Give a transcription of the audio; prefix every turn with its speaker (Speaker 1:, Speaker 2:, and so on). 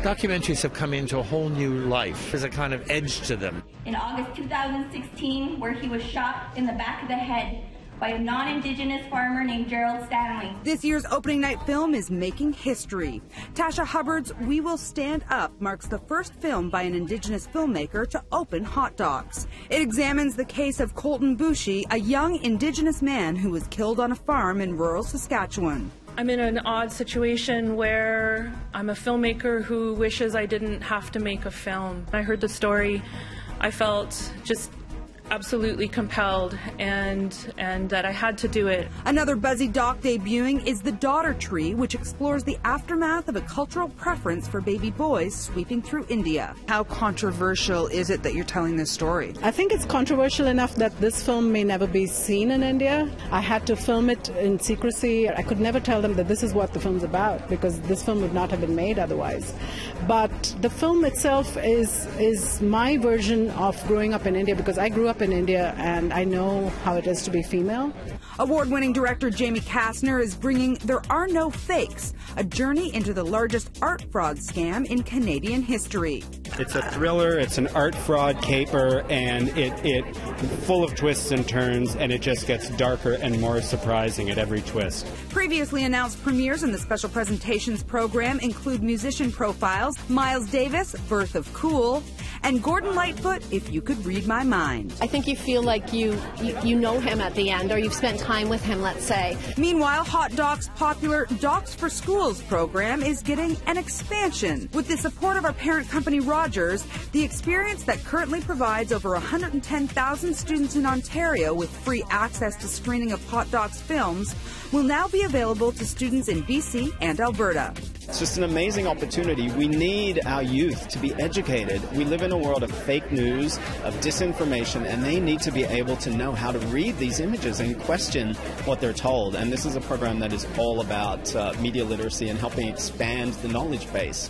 Speaker 1: Documentaries have come into a whole new life. There's a kind of edge to them.
Speaker 2: In August 2016, where he was shot in the back of the head by a non-Indigenous farmer named Gerald Stanley.
Speaker 3: This year's opening night film is making history. Tasha Hubbard's We Will Stand Up marks the first film by an Indigenous filmmaker to open HotDocs. It examines the case of Colton Boushie, a young Indigenous man who was killed on a farm in rural Saskatchewan.
Speaker 4: I'm in an odd situation where I'm a filmmaker who wishes I didn't have to make a film. I heard the story, I felt just absolutely compelled and that I had to do it.
Speaker 3: Another buzzy doc debuting is The Daughter Tree, which explores the aftermath of a cultural preference for baby boys sweeping through India. How controversial is it that you're telling this story?
Speaker 5: I think it's controversial enough that this film may never be seen in India. I had to film it in secrecy. I could never tell them that this is what the film's about, because this film would not have been made otherwise. But the film itself is my version of growing up in India, because I grew up in India and I know how it is to be female.
Speaker 3: Award-winning director Jamie Kastner is bringing There Are No Fakes, a journey into the largest art fraud scam in Canadian history.
Speaker 6: It's a thriller, it's an art fraud caper, and it full of twists and turns, and it just gets darker and more surprising at every twist.
Speaker 3: Previously announced premieres in the special presentations program include musician profiles, Miles Davis, Birth of Cool, and Gordon Lightfoot, If You Could Read My Mind.
Speaker 7: I think you feel like you know him at the end, or you've spent time with him, let's say.
Speaker 3: Meanwhile, HotDocs' popular Docs for Schools program is getting an expansion. With the support of our parent company Rogers, the experience that currently provides over 110,000 students in Ontario with free access to screening of HotDocs films will now be available to students in BC and Alberta.
Speaker 6: It's just an amazing opportunity. We need our youth to be educated. We live in a world of fake news, of disinformation, and they need to be able to know how to read these images and question what they're told. And this is a program that is all about media literacy and helping expand the knowledge base.